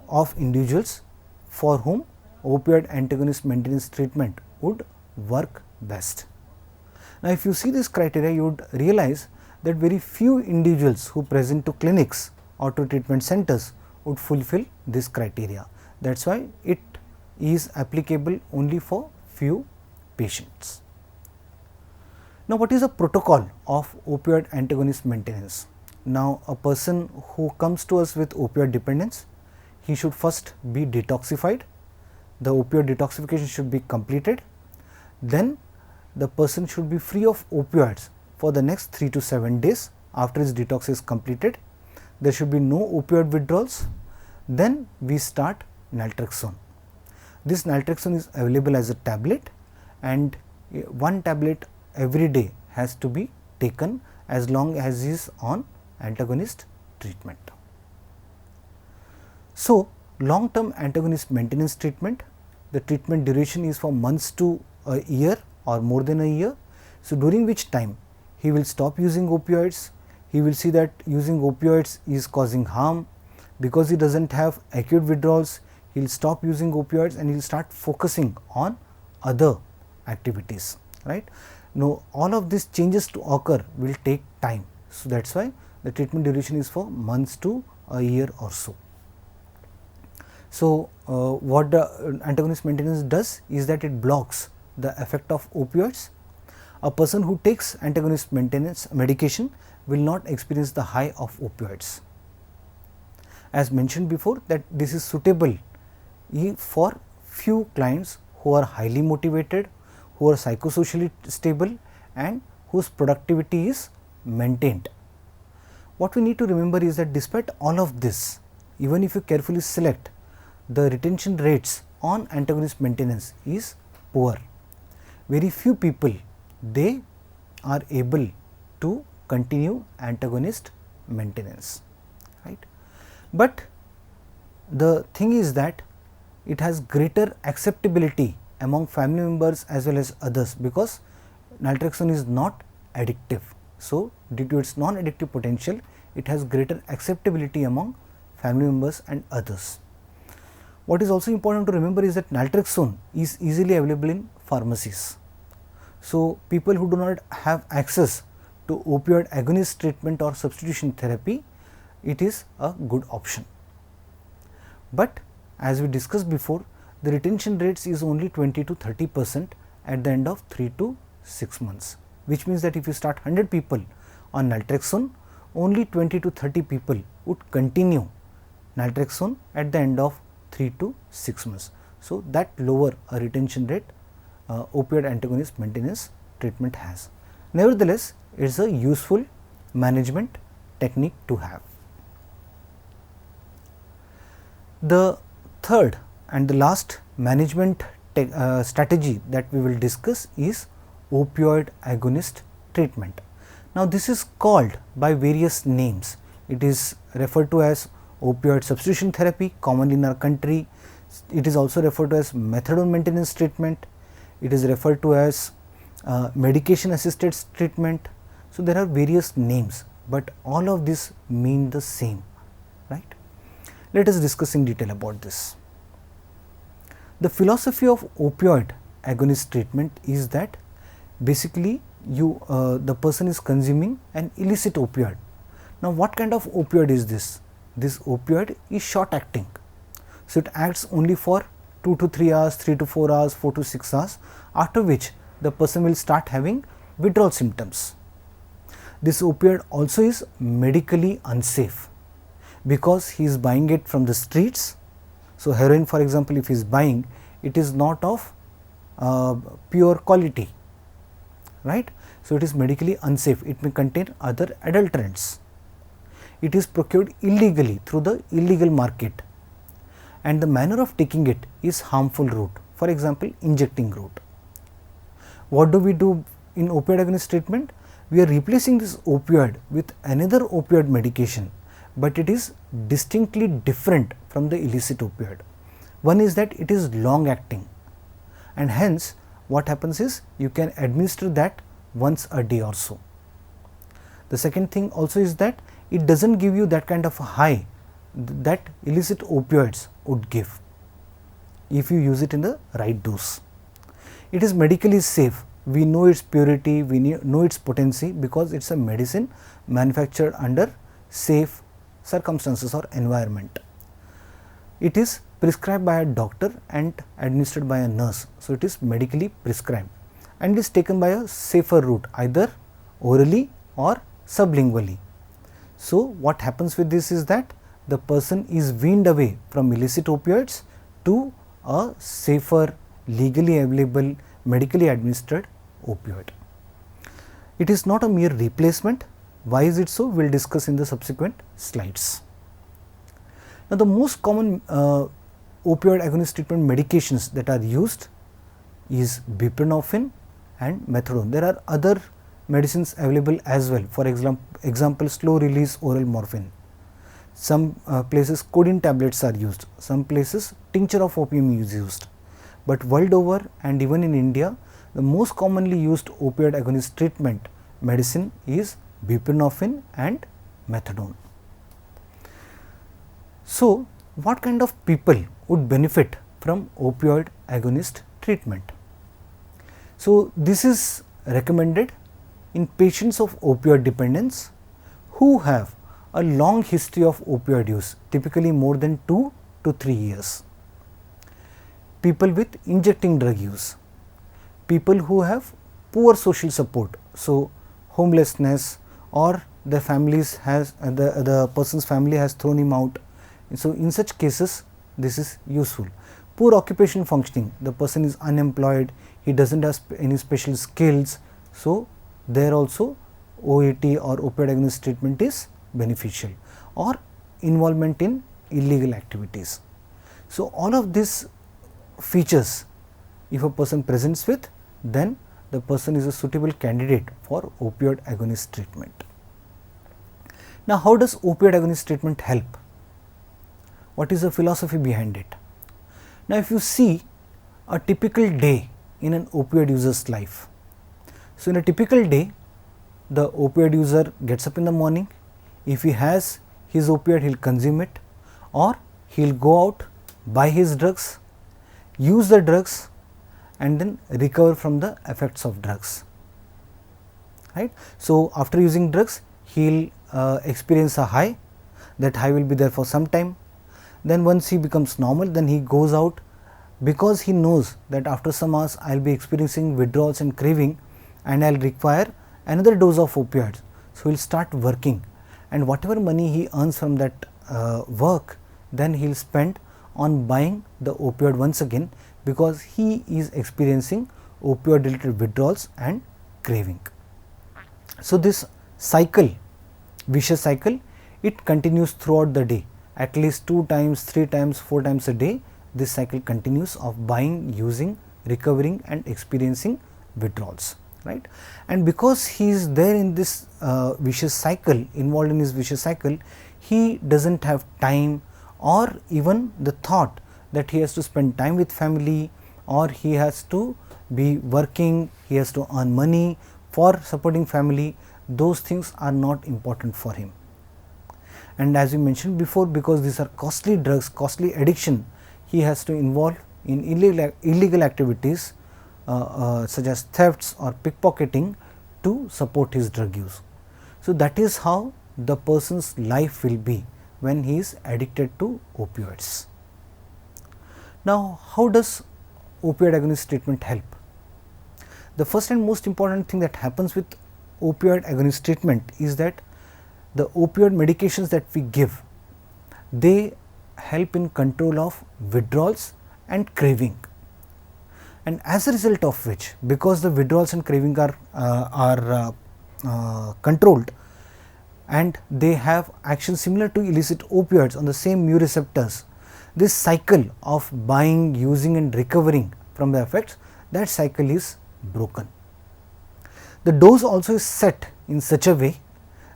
of individuals for whom opioid antagonist maintenance treatment would work best. Now, if you see this criteria, you would realize that very few individuals who present to clinics or to treatment centers would fulfill this criteria. That is why it is applicable only for few patients. Now, what is the protocol of opioid antagonist maintenance? Now, a person who comes to us with opioid dependence, he should first be detoxified. The opioid detoxification should be completed. Then the person should be free of opioids for the next 3 to 7 days after his detox is completed. There should be no opioid withdrawals. Then we start naltrexone. This naltrexone is available as a tablet, and one tablet every day has to be taken as long as he is on antagonist treatment. So, long term antagonist maintenance treatment, the treatment duration is for months to a year or more than a year. So, during which time he will stop using opioids, he will see that using opioids is causing harm. Because he does not have acute withdrawals, he will stop using opioids and he will start focusing on other activities, right. Now, all of these changes to occur will take time. So, that is why the treatment duration is for months to a year or so. So, what the antagonist maintenance does is that it blocks the effect of opioids. A person who takes antagonist maintenance medication will not experience the high of opioids. As mentioned before, that this is suitable for few clients who are highly motivated, who are psychosocially stable and whose productivity is maintained. What we need to remember is that despite all of this, even if you carefully select, the retention rates on antagonist maintenance is poor. Very few people, they are able to continue antagonist maintenance, right. But the thing is that it has greater acceptability among family members as well as others, because naltrexone is not addictive. So, due to its non-addictive potential, it has greater acceptability among family members and others. What is also important to remember is that naltrexone is easily available in pharmacies. So, people who do not have access to opioid agonist treatment or substitution therapy, it is a good option. But as we discussed before, the retention rates is only 20 to 30% at the end of 3 to 6 months, which means that if you start 100 people on naltrexone, only 20 to 30 people would continue naltrexone at the end of 3 to 6 months. So, that lower a retention rate opioid antagonist maintenance treatment has. Nevertheless, it is a useful management technique to have. The third and the last management strategy that we will discuss is opioid agonist treatment. Now, this is called by various names. It is referred to as opioid substitution therapy, common in our country. It is also referred to as methadone maintenance treatment. It is referred to as medication assisted treatment. So, there are various names, but all of this mean the same, right. Let us discuss in detail about this. The philosophy of opioid agonist treatment is that basically the person is consuming an illicit opioid. Now, what kind of opioid is this? This opioid is short acting. So, it acts only for 2 to 3 hours, 3 to 4 hours, 4 to 6 hours, after which the person will start having withdrawal symptoms. This opioid also is medically unsafe because he is buying it from the streets. So, heroin for example, if he is buying, it is not of pure quality, right. So, it is medically unsafe, it may contain other adulterants. It is procured illegally through the illegal market, and the manner of taking it is harmful route, for example, injecting route. What do we do in opioid agonist treatment? We are replacing this opioid with another opioid medication, but it is distinctly different from the illicit opioid. One is that it is long acting, and hence what happens is you can administer that once a day or so. The second thing also is that it does not give you that kind of a high that illicit opioids would give if you use it in the right dose. It is medically safe. We know its purity, we know its potency because it is a medicine manufactured under safe circumstances or environment. It is prescribed by a doctor and administered by a nurse. So, it is medically prescribed and is taken by a safer route, either orally or sublingually. So, what happens with this is that the person is weaned away from illicit opioids to a safer, legally available, medically administered opioid. It is not a mere replacement. Why is it so? We will discuss in the subsequent slides. Now, the most common opioid agonist treatment medications that are used is buprenorphine and methadone. There are other medicines available as well, for example slow release oral morphine. Some places codeine tablets are used, some places tincture of opium is used, but world over and even in India, the most commonly used opioid agonist treatment medicine is buprenorphine and methadone. So, what kind of people would benefit from opioid agonist treatment? So, this is recommended in patients of opioid dependence who have a long history of opioid use, typically more than 2 to 3 years. People with injecting drug use, people who have poor social support, so homelessness or the families has the person's family has thrown him out. So, in such cases this is useful. Poor occupation functioning, the person is unemployed, he does not have any special skills. So, there also OAT or opioid agonist treatment is beneficial, or involvement in illegal activities. So, all of these features if a person presents with, then the person is a suitable candidate for opioid agonist treatment. Now, how does opioid agonist treatment help? What is the philosophy behind it? Now, if you see a typical day in an opioid user's life. So, in a typical day, the opioid user gets up in the morning. If he has his opioid, he will consume it, or he will go out, buy his drugs, use the drugs and then recover from the effects of drugs, right. So, after using drugs, he will experience a high, that high will be there for some time. Then once he becomes normal, then he goes out, because he knows that after some hours I will be experiencing withdrawals and craving and I will require another dose of opioids. So, he will start working, and whatever money he earns from that work, then he will spend on buying the opioid once again, because he is experiencing opioid related withdrawals and craving. So, this cycle, vicious cycle, it continues throughout the day, at least 2 times, 3 times, 4 times a day. This cycle continues of buying, using, recovering and experiencing withdrawals, right. And because he is there in this vicious cycle, involved in this vicious cycle, he does not have time or even the thought that he has to spend time with family, or he has to be working, he has to earn money for supporting family. Those things are not important for him. And as we mentioned before, because these are costly drugs, costly addiction, he has to involve in illegal activities such as thefts or pickpocketing to support his drug use. So, that is how the person's life will be when he is addicted to opioids. Now, how does opioid agonist treatment help? The first and most important thing that happens with opioid agonist treatment is that the opioid medications that we give, they help in control of withdrawals and craving, and as a result of which, because the withdrawals and craving are controlled and they have action similar to illicit opioids on the same mu receptors, this cycle of buying, using and recovering from the effects, that cycle is broken. The dose also is set in such a way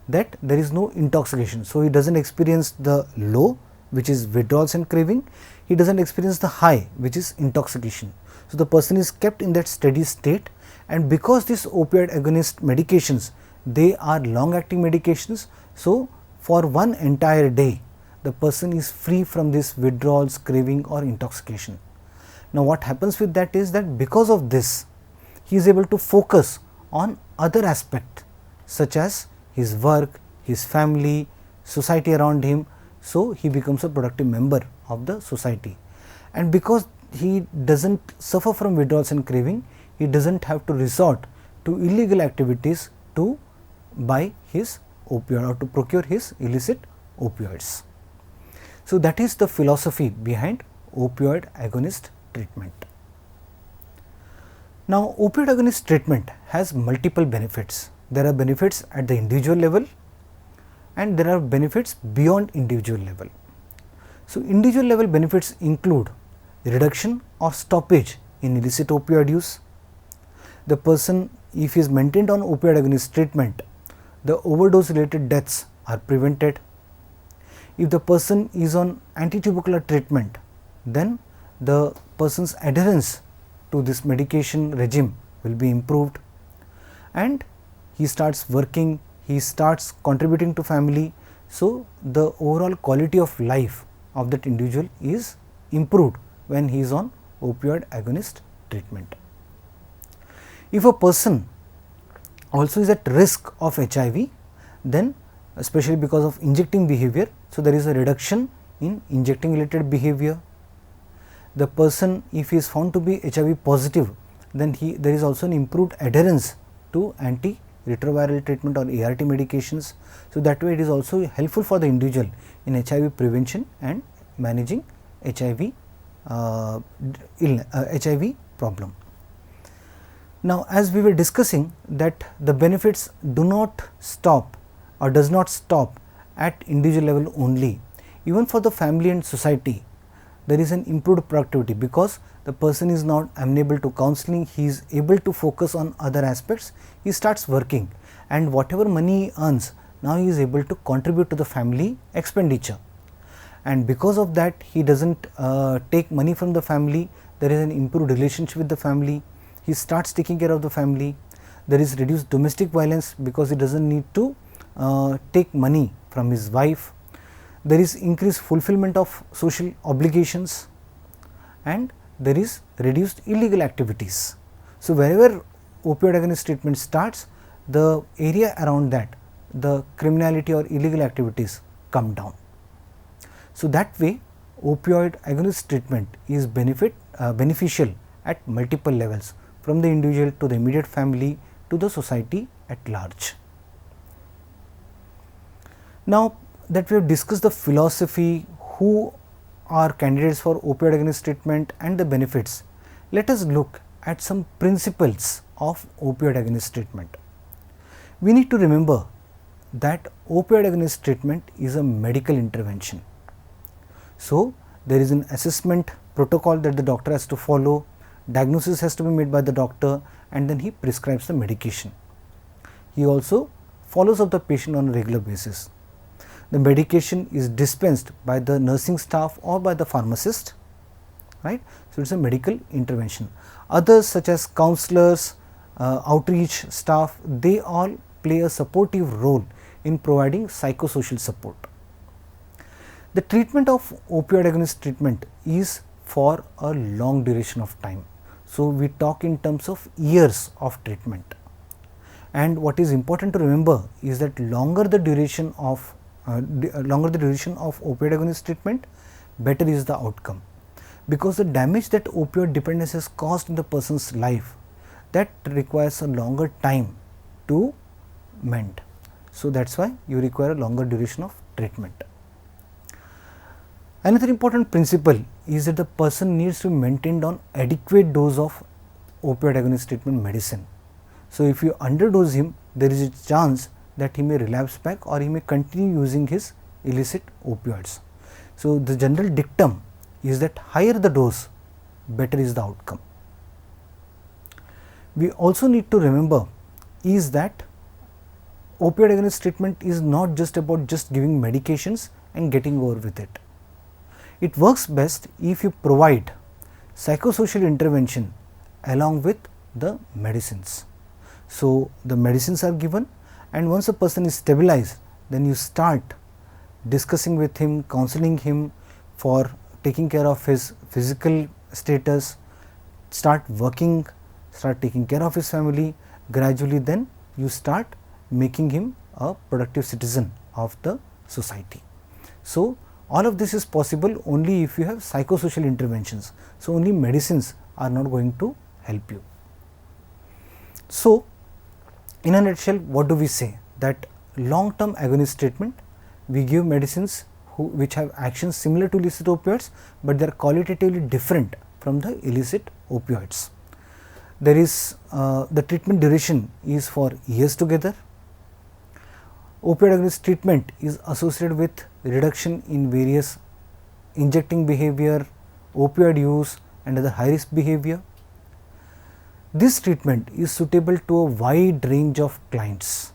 that there is no intoxication. So, he does not experience the low, which is withdrawals and craving, he does not experience the high, which is intoxication. So, the person is kept in that steady state, and because these opioid agonist medications, they are long acting medications. So, for one entire day the person is free from this withdrawals, craving or intoxication. Now, what happens with that is that because of this, he is able to focus on other aspects such as his work, his family, society around him. So, he becomes a productive member of the society, and because he doesn't suffer from withdrawals and craving, he doesn't have to resort to illegal activities to buy his opioid or to procure his illicit opioids. So, that is the philosophy behind opioid agonist treatment. Now, opioid agonist treatment has multiple benefits. There are benefits at the individual level and there are benefits beyond individual level. So, individual level benefits include reduction or stoppage in illicit opioid use. The person, if he is maintained on opioid agonist treatment, the overdose related deaths are prevented. If the person is on antitubercular treatment, then the person's adherence to this medication regime will be improved, and he starts working, he starts contributing to family. So, the overall quality of life of that individual is improved when he is on opioid agonist treatment. If a person also is at risk of HIV, then especially because of injecting behavior, so there is a reduction in injecting related behavior. The person, if he is found to be HIV positive, then there is also an improved adherence to antiretroviral treatment or ART medications. So, that way it is also helpful for the individual in HIV prevention and managing HIV HIV problem. Now, as we were discussing that the benefits do not stop or does not stop at individual level only, even for the family and society there is an improved productivity, because the person is not amenable to counseling, he is able to focus on other aspects, he starts working, and whatever money he earns, now he is able to contribute to the family expenditure, and because of that he does not take money from the family, there is an improved relationship with the family, he starts taking care of the family, there is reduced domestic violence because he does not need to take money from his wife, there is increased fulfillment of social obligations, and there is reduced illegal activities. So, wherever opioid agonist treatment starts, the area around that, the criminality or illegal activities come down. So, that way opioid agonist treatment is beneficial at multiple levels, from the individual to the immediate family to the society at large. Now, that we have discussed the philosophy, who are candidates for opioid agonist treatment and the benefits, let us look at some principles of opioid agonist treatment. We need to remember that opioid agonist treatment is a medical intervention. So, there is an assessment protocol that the doctor has to follow, diagnosis has to be made by the doctor, and then he prescribes the medication. He also follows up the patient on a regular basis. The medication is dispensed by the nursing staff or by the pharmacist, right. So, it is a medical intervention. Others such as counselors, outreach staff, they all play a supportive role in providing psychosocial support. The treatment of opioid agonist treatment is for a long duration of time. So, we talk in terms of years of treatment, and what is important to remember is that longer the duration of opioid agonist treatment, better is the outcome, because the damage that opioid dependence has caused in the person's life, that requires a longer time to mend. So, that is why you require a longer duration of treatment. Another important principle is that the person needs to be maintained on adequate dose of opioid agonist treatment medicine. So, if you underdose him, there is a chance that he may relapse back or he may continue using his illicit opioids. So, the general dictum is that higher the dose, better is the outcome. We also need to remember is that opioid agonist treatment is not just about just giving medications and getting over with it. It works best if you provide psychosocial intervention along with the medicines. So, the medicines are given, and once a person is stabilized, then you start discussing with him, counseling him for taking care of his physical status, start working, start taking care of his family, gradually then you start making him a productive citizen of the society. So, All of this is possible only if you have psychosocial interventions. So, only medicines are not going to help you. So, in a nutshell, what do we say? That long term agonist treatment, we give medicines which have actions similar to illicit opioids, but they are qualitatively different from the illicit opioids. There is the treatment duration is for years together. Opioid agonist treatment is associated with reduction in various injecting behavior, opioid use and other high risk behavior. This treatment is suitable to a wide range of clients.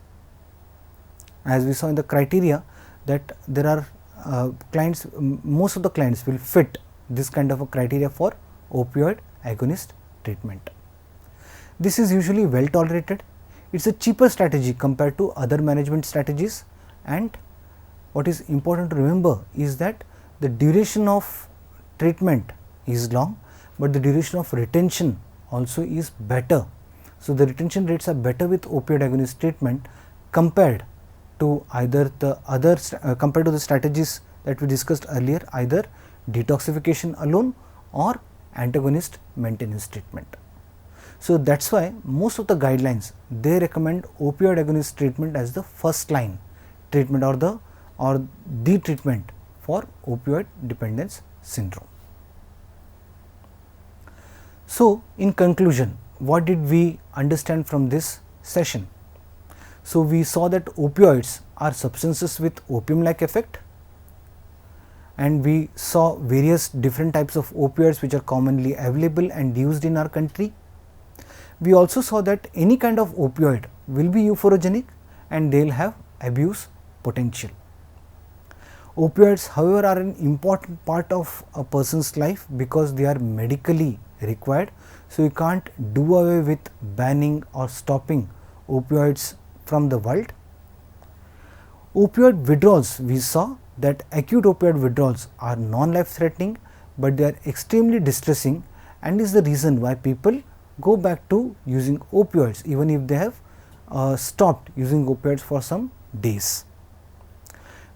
As we saw in the criteria that there are clients, most of the clients will fit this kind of a criteria for opioid agonist treatment. This is usually well tolerated. It is a cheaper strategy compared to other management strategies, and what is important to remember is that the duration of treatment is long, but the duration of retention also is better. So, the retention rates are better with opioid agonist treatment compared to either the other compared to the strategies that we discussed earlier, either detoxification alone or antagonist maintenance treatment. So, that is why most of the guidelines, they recommend opioid agonist treatment as the first line treatment or the treatment for opioid dependence syndrome. So, in conclusion, what did we understand from this session? So, we saw that opioids are substances with opium like effect, and we saw various different types of opioids which are commonly available and used in our country. We also saw that any kind of opioid will be euphorogenic and they will have abuse potential. Opioids, however, are an important part of a person's life because they are medically required. So, you can't do away with banning or stopping opioids from the world. Opioid withdrawals, we saw that acute opioid withdrawals are non-life threatening, but they are extremely distressing and is the reason why people go back to using opioids even if they have stopped using opioids for some days.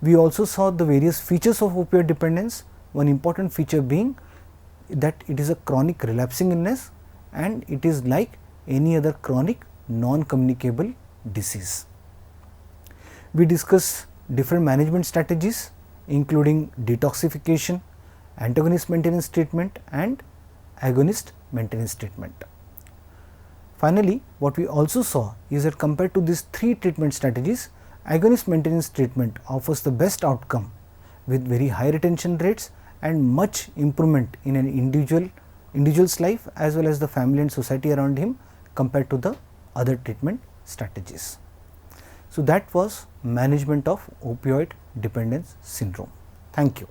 We also saw the various features of opioid dependence, one important feature being that it is a chronic relapsing illness and it is like any other chronic non-communicable disease. We discussed different management strategies including detoxification, antagonist maintenance treatment and agonist maintenance treatment. Finally, what we also saw is that compared to these three treatment strategies, agonist maintenance treatment offers the best outcome with very high retention rates and much improvement in an individual's life as well as the family and society around him compared to the other treatment strategies. So, that was management of opioid dependence syndrome. Thank you.